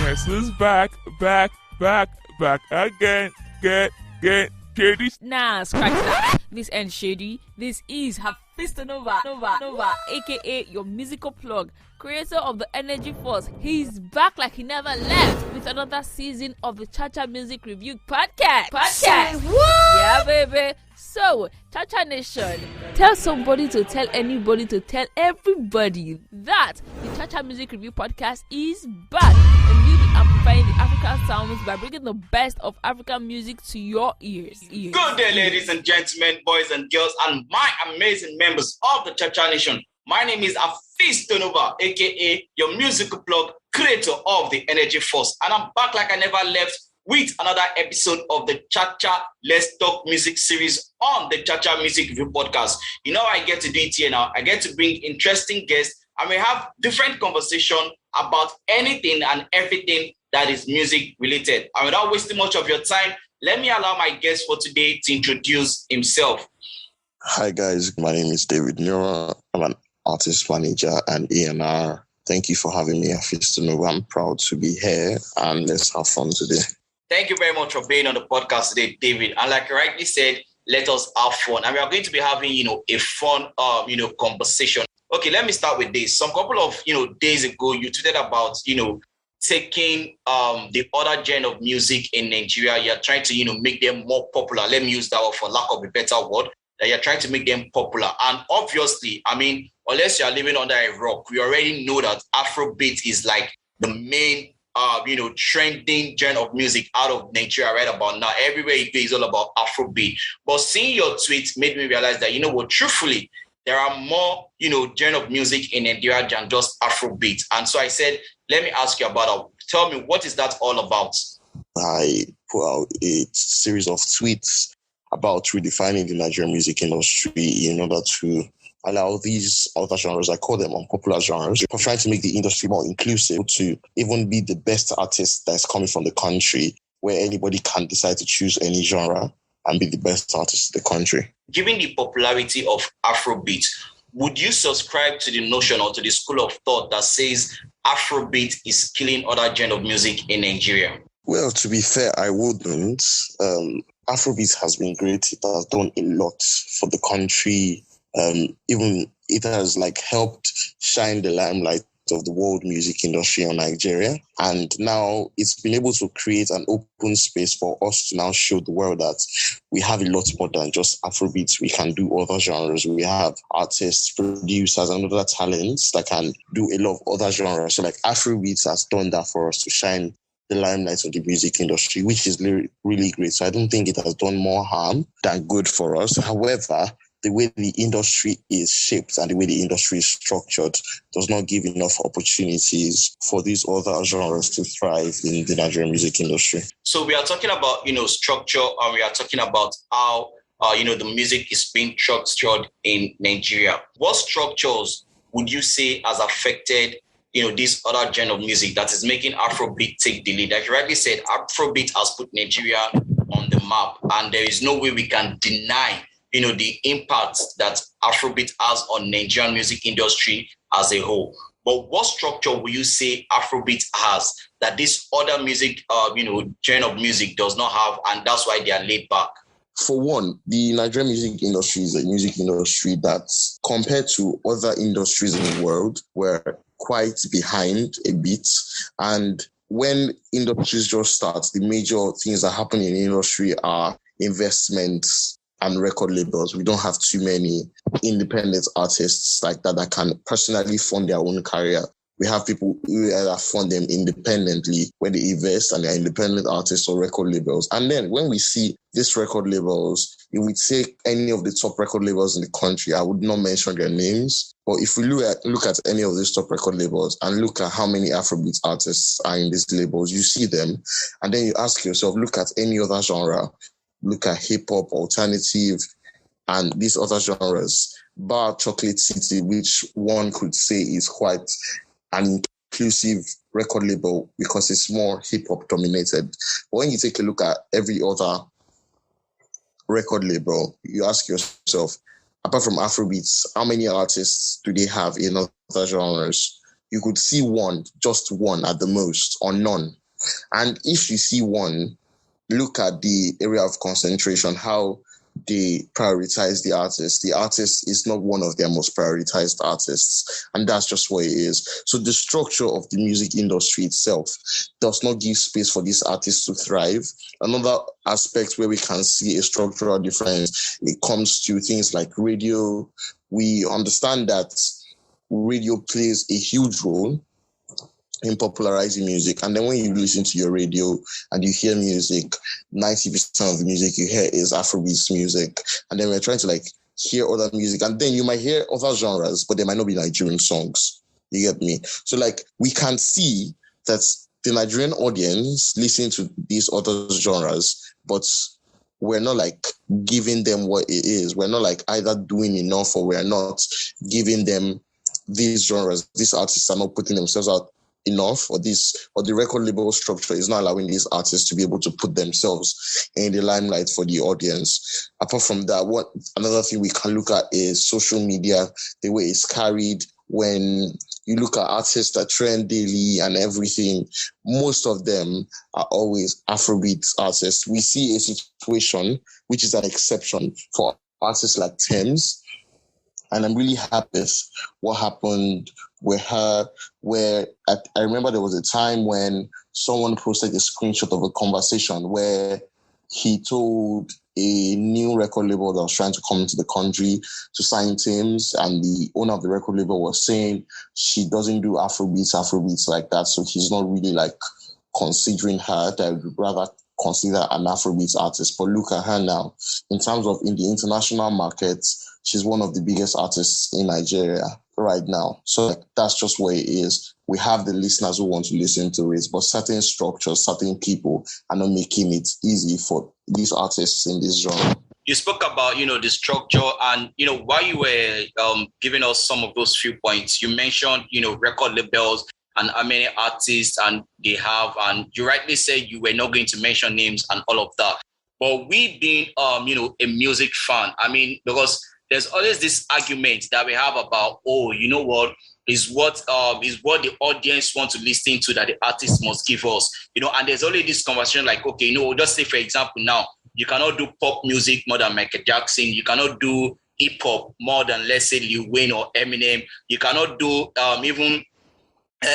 Guess who's back again? Get shady. Nah, scratch that. This ain't shady. This is Hafeestonova, aka your musical plug, creator of the Energy Force. He's back like he never left with another season of the Cha-Cha Music Review podcast. Yeah, baby. So, Cha-Cha Nation, tell somebody to tell anybody to tell everybody that the Cha-Cha Music Review podcast is back, and we'll be amplifying the African sounds by bringing the best of African music to your ears. Good day, ladies and gentlemen, boys and girls, and my amazing members of the Cha-Cha Nation. My name is Hafeestonova, aka your musical plug, creator of the Energy Force, and I'm back like I never left with another episode of the Cha-Cha Let's Talk Music series on the Cha-Cha Music Review podcast. You know, I get to do it here now. I get to bring interesting guests, and we have different conversation about anything and everything that is music related. And without wasting much of your time, let me allow my guest for today to introduce himself. Hi guys, my name is David Niran. I'm an artist manager and A&R. Thank you for having me, Hafeestonova. I'm proud to be here, and let's have fun today. Thank you very much for being on the podcast today, David. And like you rightly said, let us have fun. And we are going to be having, a fun, conversation. Okay, let me start with this. Some couple of, days ago, you tweeted about, taking the other genre of music in Nigeria. You're trying to, make them more popular. Let me use that word for lack of a better word. That you're trying to make them popular. And obviously, unless you're living under a rock, we already know that Afrobeats is like the main trending genre of music out of Nigeria right about now. Everywhere you go is all about Afrobeat. But seeing your tweets made me realize that, truthfully, there are more, genre of music in Nigeria than just Afrobeat. And so I said, let me ask you about that. Tell me, what is that all about? I put out a series of tweets about redefining the Nigerian music industry in order to allow these other genres, I call them unpopular genres, for trying to make the industry more inclusive, to even be the best artist that's coming from the country, where anybody can decide to choose any genre and be the best artist in the country. Given the popularity of Afrobeat, would you subscribe to the notion or to the school of thought that says Afrobeat is killing other genre of music in Nigeria? Well, to be fair, I wouldn't. Afrobeat has been great. It has done a lot for the country. Even it has helped shine the limelight of the world music industry on Nigeria. And now it's been able to create an open space for us to now show the world that we have a lot more than just Afrobeats. We can do other genres. We have artists, producers, and other talents that can do a lot of other genres. So Afrobeats has done that for us to shine the limelight of the music industry, which is really great. So I don't think it has done more harm than good for us. However, the way the industry is shaped and the way the industry is structured does not give enough opportunities for these other genres to thrive in the Nigerian music industry. So we are talking about, structure, and we are talking about how, the music is being structured in Nigeria. What structures would you say has affected, this other genre of music that is making Afrobeat take the lead? Like you rightly said, Afrobeat has put Nigeria on the map, and there is no way we can deny the impact that Afrobeat has on Nigerian music industry as a whole. But what structure will you say Afrobeat has that this other music, genre of music does not have, and that's why they are laid back? For one, the Nigerian music industry is a music industry that, compared to other industries in the world, we're quite behind a bit. And when industries just start, the major things that happen in the industry are investments and record labels. We don't have too many independent artists like that can personally fund their own career. We have people who either fund them independently when they invest, and they're independent artists or record labels. And then when we see these record labels, if we take any of the top record labels in the country, I would not mention their names, but if we look at any of these top record labels and look at how many Afrobeat artists are in these labels, you see them, and then you ask yourself, look at any other genre, look at hip-hop, alternative, and these other genres, bar Chocolate City, which one could say is quite an inclusive record label because it's more hip-hop dominated. But when you take a look at every other record label, you ask yourself, apart from Afrobeats, how many artists do they have in other genres? You could see one, just one at the most, or none. And if you see one, look at the area of concentration, how they prioritize the artist. The artist is not one of their most prioritized artists, and that's just what it is. So the structure of the music industry itself does not give space for these artists to thrive. Another aspect where we can see a structural difference, it comes to things like radio. We understand that radio plays a huge role in popularizing music. And then when you listen to your radio and you hear music, 90% of the music you hear is Afrobeats music. And then we're trying to like hear other music. And then you might hear other genres, but they might not be Nigerian songs. You get me? So like we can see that the Nigerian audience listen to these other genres, but we're not like giving them what it is. We're not like either doing enough or we're not giving them these genres. These artists are not putting themselves out enough, or the record label structure is not allowing these artists to be able to put themselves in the limelight for the audience. Apart from that, another thing we can look at is social media, the way it's carried. When you look at artists that trend daily and everything, most of them are always Afrobeats artists. We see a situation which is an exception for artists like Thames. And I'm really happy with what happened with her, where I remember there was a time when someone posted a screenshot of a conversation where he told a new record label that was trying to come into the country to sign Thames, and the owner of the record label was saying she doesn't do Afrobeats like that, so he's not really like considering her. That would rather consider an Afrobeats artist. But look at her now. In terms of in the international market, she's one of the biggest artists in Nigeria right now. So like, that's just where it is. We have the listeners who want to listen to it, but certain structures, certain people are not making it easy for these artists in this genre. You spoke about, the structure, and, while you were giving us some of those few points, you mentioned, record labels and how many artists and they have, and you rightly said you were not going to mention names and all of that. But we being, a music fan, because there's always this argument that we have about, is what the audience want to listen to that the artist must give us, and there's always this conversation like, okay, just say, for example, now, you cannot do pop music more than Michael Jackson. You cannot do hip hop more than, let's say, Lil Wayne or Eminem. You cannot do even,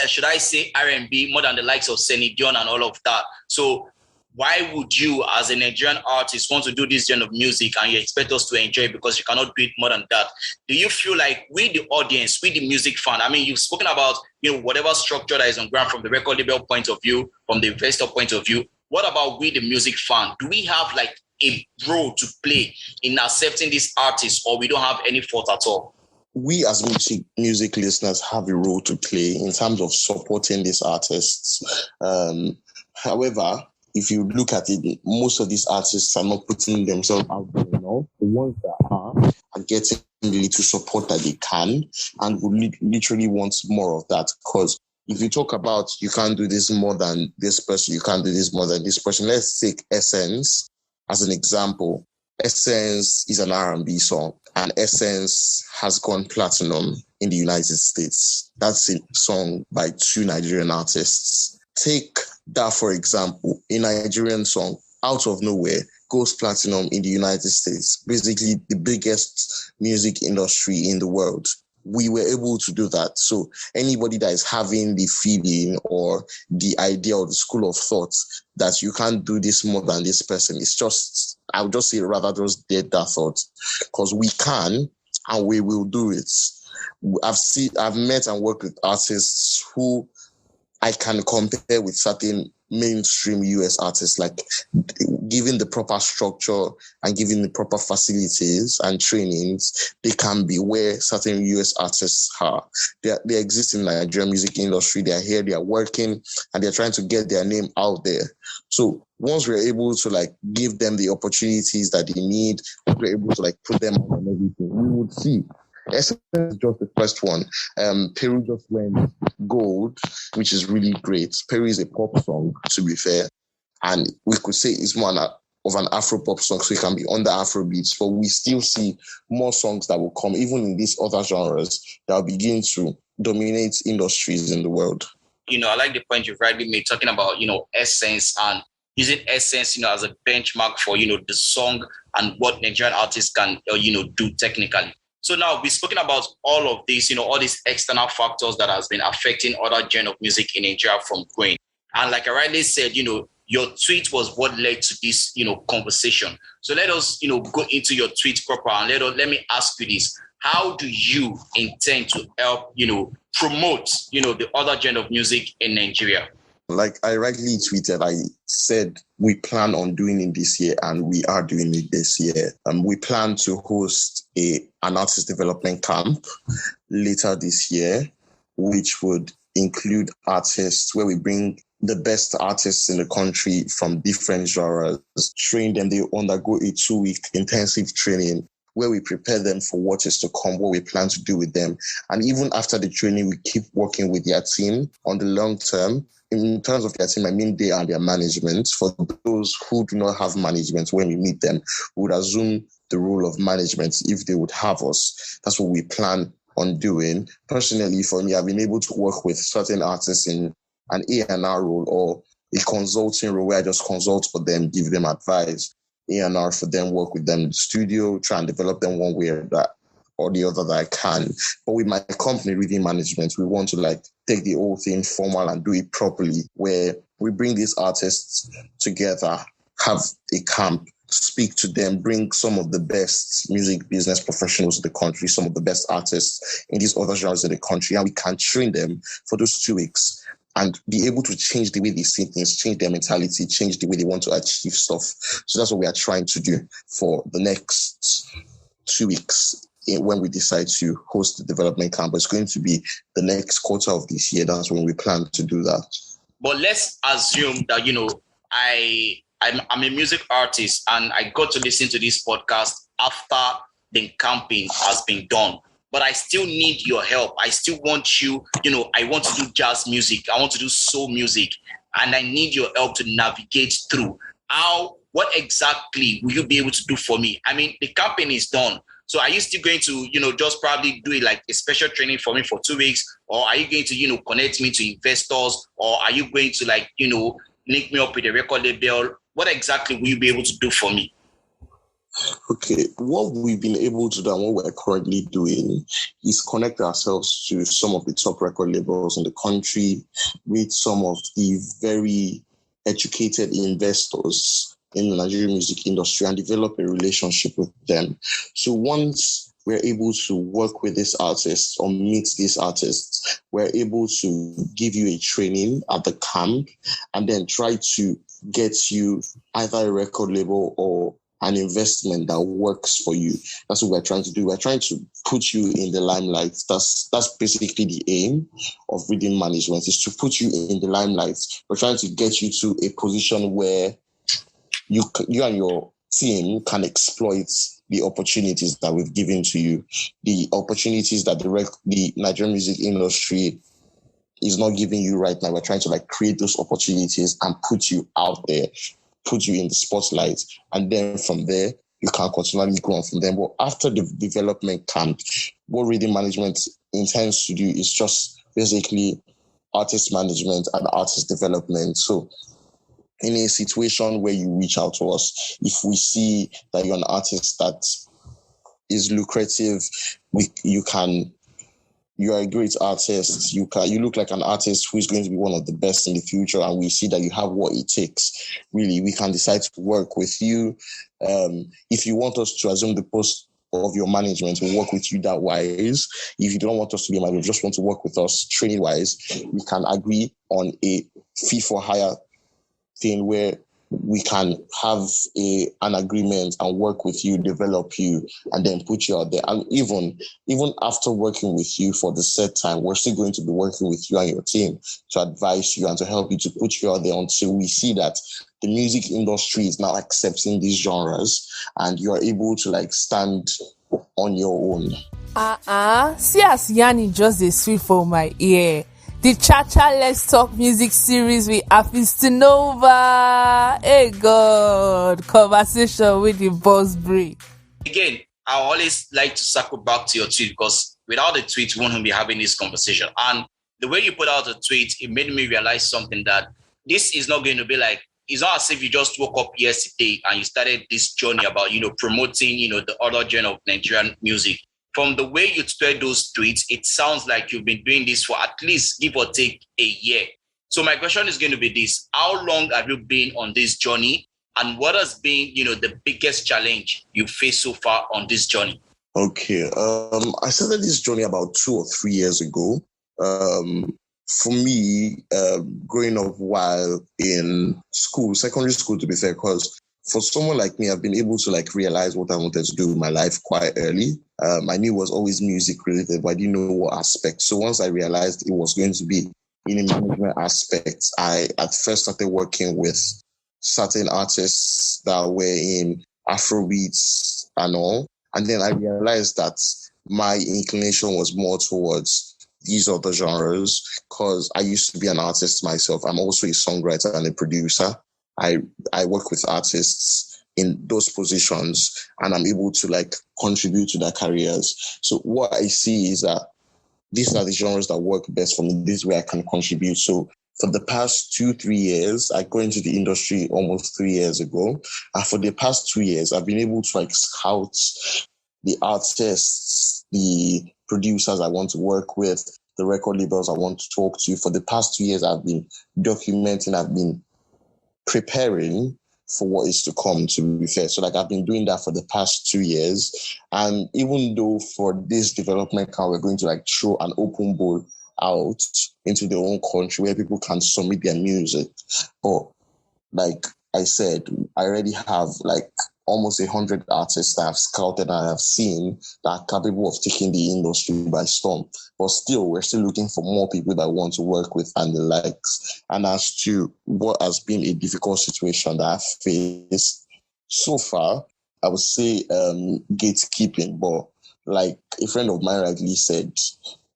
should I say, R&B more than the likes of Celine Dion and all of that. So why would you, as a Nigerian artist, want to do this genre of music and you expect us to enjoy it because you cannot do it more than that? Do you feel like we, the audience, we, the music fan, you've spoken about, whatever structure that is on ground from the record label point of view, from the investor point of view, what about we, the music fan? Do we have like a role to play in accepting these artists, or we don't have any fault at all? We as music listeners have a role to play in terms of supporting these artists. However, if you look at it, most of these artists are not putting themselves out there, The ones that are getting the little support that they can, and would literally want more of that. Because if you talk about you can't do this more than this person, you can't do this more than this person. Let's take Essence as an example. Essence is an R&B song, and Essence has gone platinum in the United States. That's a song by 2 Nigerian artists. Take that, for example, a Nigerian song out of nowhere goes platinum in the United States, basically the biggest music industry in the world. We were able to do that. So anybody that is having the feeling or the idea or the school of thought that you can't do this more than this person, it's just, I would just say rather just dead that thought, because we can and we will do it. I've met and worked with artists who I can compare with certain mainstream US artists, like given the proper structure and given the proper facilities and trainings, they can be where certain US artists are. They exist in the Nigerian music industry. They are here, they are working, and they're trying to get their name out there. So once we're able to like give them the opportunities that they need, we're able to like put them on everything, we would see. Essence is just the first one. Peru just went gold, which is really great. Peru is a pop song, to be fair, and we could say it's more of an Afro pop song, so it can be under Afrobeats. But we still see more songs that will come, even in these other genres, that will begin to dominate industries in the world. I like the point you've rightly made, talking about, essence and using essence, as a benchmark for, the song and what Nigerian artists can, do technically. So now we've spoken about all of this, all these external factors that has been affecting other genre of music in Nigeria from growing. And like I rightly said, your tweet was what led to this, conversation. So let us, go into your tweet proper, and let me ask you this. How do you intend to help, promote, the other genre of music in Nigeria? Like I rightly tweeted, I said we plan on doing it this year, and we are doing it this year. We plan to host an artist development camp later this year, which would include artists where we bring the best artists in the country from different genres, train them. They undergo a 2-week intensive training where we prepare them for what is to come, what we plan to do with them. And even after the training, we keep working with their team on the long term. In terms of their team, I mean they and their management. For those who do not have management, when we meet them, we would assume the role of management if they would have us. That's what we plan on doing. Personally, for me, I've been able to work with certain artists in an A&R role or a consulting role where I just consult for them, give them advice. A&R for them, work with them in the studio, try and develop them one way or the other that I can. But with my company, Reading Management, we want to take the whole thing formal and do it properly, where we bring these artists together, have a camp, speak to them, bring some of the best music business professionals in the country, some of the best artists in these other genres in the country, and we can train them for those 2 weeks and be able to change the way they see things, change their mentality, change the way they want to achieve stuff. So that's what we are trying to do for the next 2 weeks when we decide to host the development camp. It's going to be the next quarter of this year. That's when we plan to do that. But let's assume that, I'm a music artist and I got to listen to this podcast after the camping has been done. But I still need your help. I still want you, I want to do jazz music. I want to do soul music. And I need your help to navigate through. What exactly will you be able to do for me? I mean, the campaign is done. So are you still going to, just probably do it like a special training for me for 2 weeks? Or are you going to, connect me to investors? Or are you going to link me up with a record label? What exactly will you be able to do for me? Okay, what we've been able to do and what we're currently doing is connect ourselves to some of the top record labels in the country, with some of the very educated investors in the Nigerian music industry, and develop a relationship with them. So once we're able to work with these artists or meet these artists, we're able to give you a training at the camp and then try to get you either a record label or an investment that works for you. That's what we're trying to do. We're trying to put you in the limelight. That's basically the aim of Reading Management, is to put you in the limelight. We're trying to get you to a position where you and your team can exploit the opportunities that we've given to you, the opportunities that the Nigerian music industry is not giving you right now. We're trying to create those opportunities and put you out there, put you in the spotlight, and then from there you can continually grow on from them. But after the development camp, what Reading Management intends to do is just basically artist management and artist development. So in a situation where you reach out to us, if we see that you're an artist that is lucrative, you are a great artist, you look like an artist who is going to be one of the best in the future, and we see that you have what it takes, really, we can decide to work with you. If you want us to assume the post of your management, we'll work with you that wise. If you don't want us to be management, just want to work with us training wise, we can agree on a fee for hire thing where we can have an agreement and work with you, develop you, and then put you out there. And even after working with you for the set time, we're still going to be working with you and your team to advise you and to help you, to put you out there until we see that the music industry is now accepting these genres and you are able to stand on your own. See as Yanni just a sweet for my ear. The Cha-Cha Let's Talk music series with Hafeestonova. Hey God, conversation with the boss brain. Again, I always like to circle back to your tweet, because without the tweet, we won't be having this conversation. And the way you put out a tweet, it made me realize something, that this is not going to be like, it's not as if you just woke up yesterday and you started this journey about, promoting, the other genre of Nigerian music. From the way you tweet those tweets, it sounds like you've been doing this for at least, give or take, a year. So my question is going to be this: how long have you been on this journey, and what has been, the biggest challenge you faced so far on this journey? Okay, I started this journey about 2 or 3 years ago. For me, growing up while in school, secondary school to be fair, because for someone like me, I've been able to realize what I wanted to do in my life quite early. I knew it was always music related, but I didn't know what aspect. So once I realized it was going to be in a management aspect, I at first started working with certain artists that were in Afrobeats and all. And then I realized that my inclination was more towards these other genres, because I used to be an artist myself. I'm also a songwriter and a producer. I work with artists in those positions, and I'm able to contribute to their careers. So what I see is that these are the genres that work best for me. This is where I can contribute. So for the past 2-3 years, I got into the industry almost 3 years ago. And for the past 2 years, I've been able to scout the artists, the producers I want to work with, the record labels I want to talk to. For the past 2 years, I've been documenting, I've been preparing for what is to come, to be fair. So I've been doing that for the past 2 years. And even though for this development camp, we're going to throw an open bowl out into their own country where people can submit their music. But like I said, I already have almost 100 artists that I've scouted and I've seen that are capable of taking the industry by storm. But still, we're still looking for more people that want to work with and the likes. And as to what has been a difficult situation that I've faced so far, I would say gatekeeping. But like a friend of mine rightly said,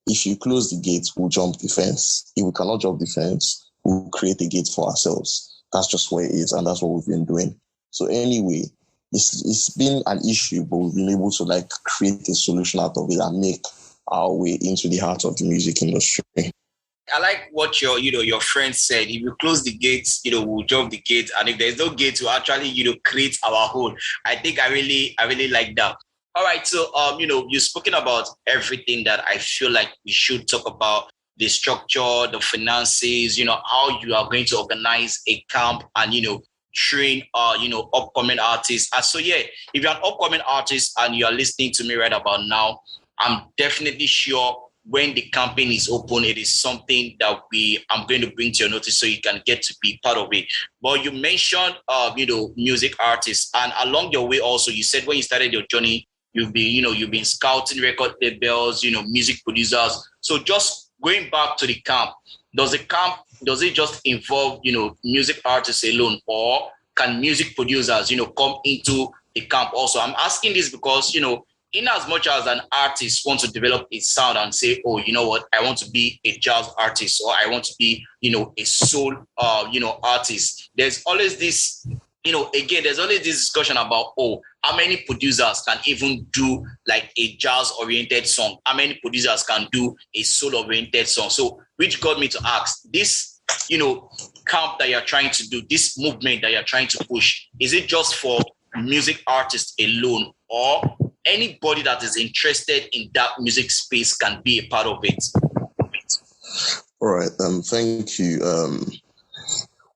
if you close the gate, we'll jump the fence. If we cannot jump the fence, we'll create a gate for ourselves. That's just what it is, and that's what we've been doing. So anyway, it's been an issue, but we've been able to create a solution out of it and make our way into the heart of the music industry. I like what your friend said. If you close the gates, we'll jump the gate, and if there's no gate, we'll actually create our own. I think I really like that. All right, so you've spoken about everything that I feel like we should talk about: the structure, the finances, how you are going to organize a camp and train upcoming artists. And so if you're an upcoming artist and you are listening to me right about now, I'm definitely sure when the campaign is open, it is something that I'm going to bring to your notice so you can get to be part of it. But you mentioned music artists, and along your way also, you said when you started your journey, you've been scouting record labels, music producers. So just going back to the camp, does it just involve, music artists alone, or can music producers, come into the camp also? I'm asking this because, in as much as an artist wants to develop a sound and say, oh, you know what, I want to be a jazz artist, or I want to be, a soul, artist. There's always this, there's always this discussion about, how many producers can even do a jazz-oriented song? How many producers can do a soul-oriented song? So, which got me to ask, this, camp that you're trying to do, this movement that you're trying to push, is it just for music artists alone, or anybody that is interested in that music space can be a part of it? All right, thank you.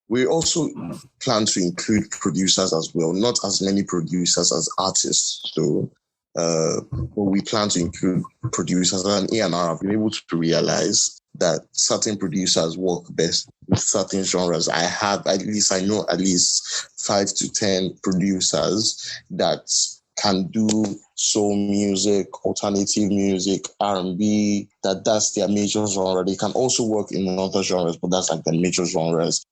We also plan to include producers as well, not as many producers as artists, though. But we plan to include producers, and A&R have been able to realize that certain producers work best with certain genres. I know at least 5 to 10 producers that can do soul music, alternative music, R&B, that's their major genre. They can also work in other genres, but that's their major genres.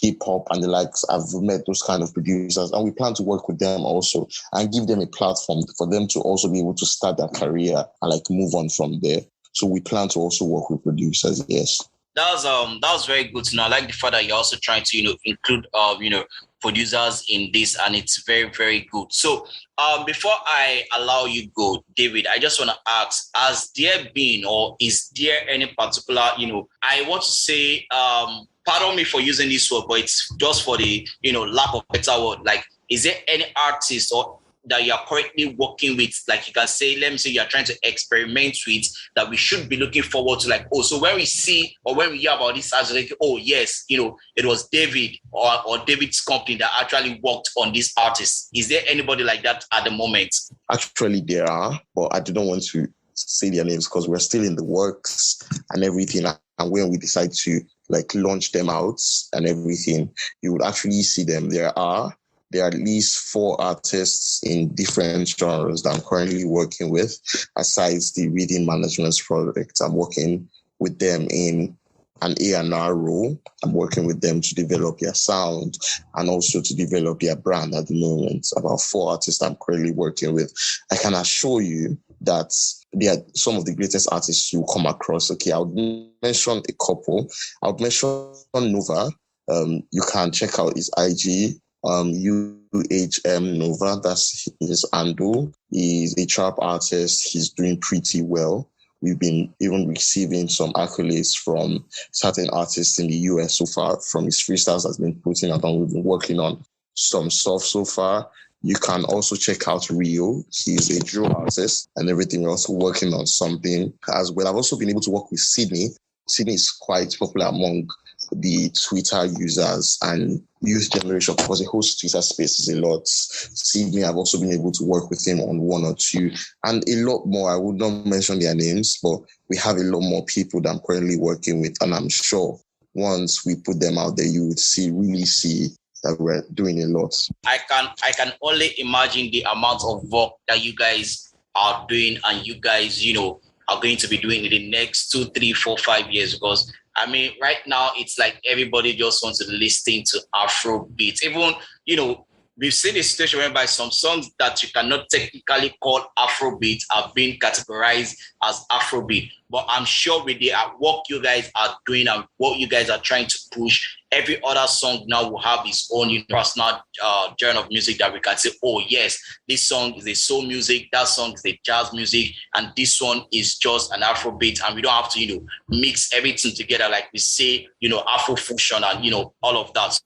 Hip hop and the likes. I've met those kind of producers, and we plan to work with them also and give them a platform for them to also be able to start their career and move on from there. So we plan to also work with producers, yes. That was very good to know. I like the fact that you're also trying to include producers in this, and it's very, very good. So before I allow you go, David, I just want to ask: has there been, or is there any particular I want to say pardon me for using this word, but it's just for the lack of better word. Like, is there any artist or that you are currently working with, like you can say, let me say you're trying to experiment with, that we should be looking forward to, like, oh, so when we see or when we hear about this as like, oh yes, it was David or David's company that actually worked on this artist. Is there anybody like that at the moment? Actually, there are, but I do not want to say their names because we're still in the works and everything. And when we decide to launch them out and everything, you would actually see them. There are at least 4 artists in different genres that I'm currently working with. Aside the reading management project, I'm working with them in an A&R role. I'm working with them to develop their sound and also to develop their brand at the moment. About 4 artists I'm currently working with. I can assure you that they are some of the greatest artists you come across. Okay, I would mention a couple. I would mention Nova. You can check out his IG. Nova, that's his handle. He's a trap artist. He's doing pretty well. We've been even receiving some accolades from certain artists in the US so far, from his freestyles that's been putting out, and we've been working on some stuff so far. You can also check out Rio. He's a drill artist and everything. We're also working on something as well. I've also been able to work with Sydney. Sydney is quite popular among the Twitter users and youth generation because he hosts Twitter spaces a lot. Sydney, I've also been able to work with him on 1 or 2 and a lot more. I would not mention their names, but we have a lot more people that I'm currently working with. And I'm sure once we put them out there, you would really see that we're doing a lot. I can only imagine the amount of work that you guys are doing and you guys, are going to be doing in the next 2, 3, 4, 5 years, because I mean, right now it's like everybody just wants to listen to Afrobeats. Even, we've seen a situation whereby some songs that you cannot technically call Afrobeat are being categorized as Afrobeat. But I'm sure with the work you guys are doing and what you guys are trying to push, every other song now will have its own personal genre of music that we can say, oh yes, this song is a soul music, that song is a jazz music, and this one is just an Afrobeat, and we don't have to, mix everything together like we say, Afro fusion and all of that.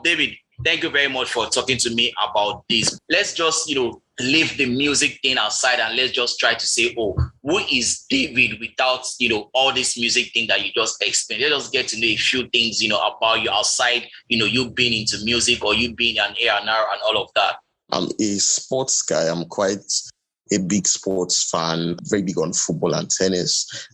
David, thank you very much for talking to me about this. Let's just, leave the music thing aside and let's just try to say, oh, who is David without, all this music thing that you just explained? Let us get to know a few things, about you outside, you being into music or you being an A&R and all of that. I'm a sports guy. I'm quite a big sports fan, very big on football and tennis.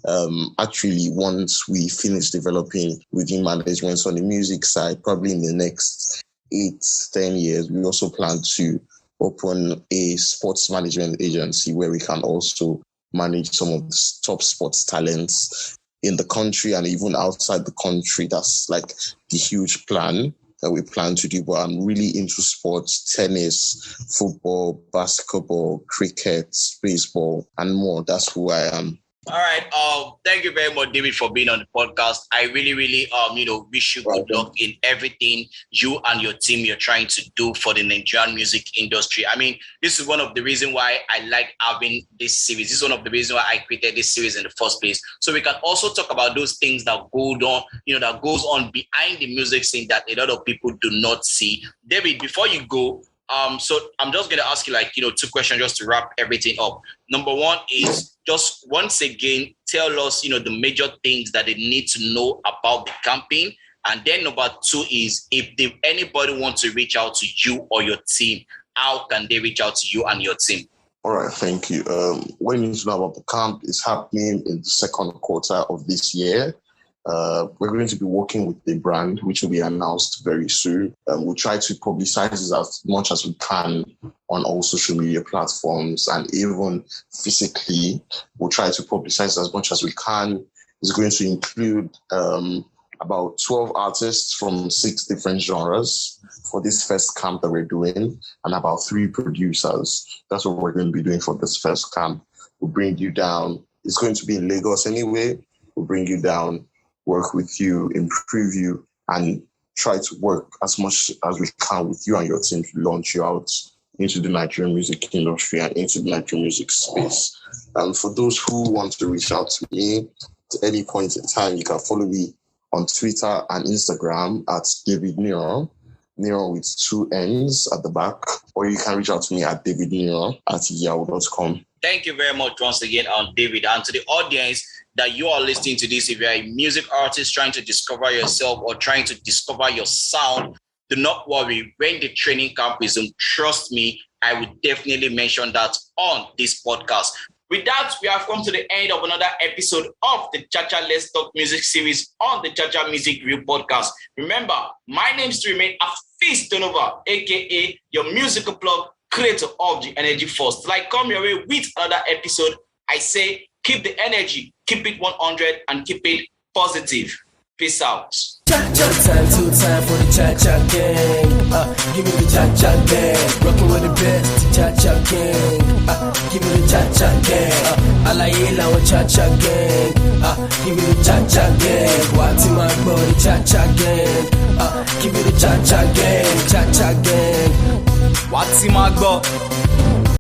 Actually, once we finish developing within management on the music side, probably in the next 8-10 years, we also plan to open a sports management agency where we can also manage some of the top sports talents in the country and even outside the country. That's like the huge plan that we plan to do. But I'm really into sports, tennis, football, basketball, cricket, baseball, and more. That's who I am. All right. Thank you very much, David, for being on the podcast. I really, really, wish you good luck in everything you and your team you're trying to do for the Nigerian music industry. I mean, this is one of the reasons why I like having this series. This is one of the reasons why I created this series in the first place. So we can also talk about those things that go on, that goes on behind the music scene that a lot of people do not see. David, before you go, so I'm just going to ask you 2 questions just to wrap everything up. Number 1 is just once again, tell us, the major things that they need to know about the campaign. And then number 2 is if anybody wants to reach out to you or your team, how can they reach out to you and your team? All right, thank you. What you need to know about the camp is happening in the second quarter of this year. We're going to be working with the brand, which will be announced very soon. We'll try to publicize this as much as we can on all social media platforms, and even physically, we'll try to publicize as much as we can. It's going to include about 12 artists from 6 different genres for this first camp that we're doing, and about 3 producers. That's what we're going to be doing for this first camp. We'll bring you down. It's going to be in Lagos anyway. We'll bring you down work with you, improve you, and try to work as much as we can with you and your team to launch you out into the Nigerian music industry and into the Nigerian music space. And for those who want to reach out to me at any point in time, you can follow me on Twitter and Instagram at David Niran, Niran with 2 N's at the back, or you can reach out to me at davidniran@yahoo.com. Thank you very much once again, David. And to the audience that you are listening to this, if you're a music artist trying to discover yourself or trying to discover your sound, do not worry. When the training camp is on, trust me, I will definitely mention that on this podcast. With that, we have come to the end of another episode of the Chacha Let's Talk Music series on the Chacha Music Reel podcast. Remember, my name is to remain Hafeestonova, aka your musical plug, creator of the energy force. Till I come your way with another episode, I say keep the energy, keep it 100, and keep it positive. Peace out. Cha-cha time, 2 time for the Cha-cha gang. Give me the Cha-cha gang. Rockin' with the best, the Cha-cha gang. Give me the Cha-cha gang. Alaye lawa Cha-cha gang. Give me the Cha-cha gang. Wati my body Cha-cha gang. Give me the Cha-cha gang. Cha-cha gang. Wati my body.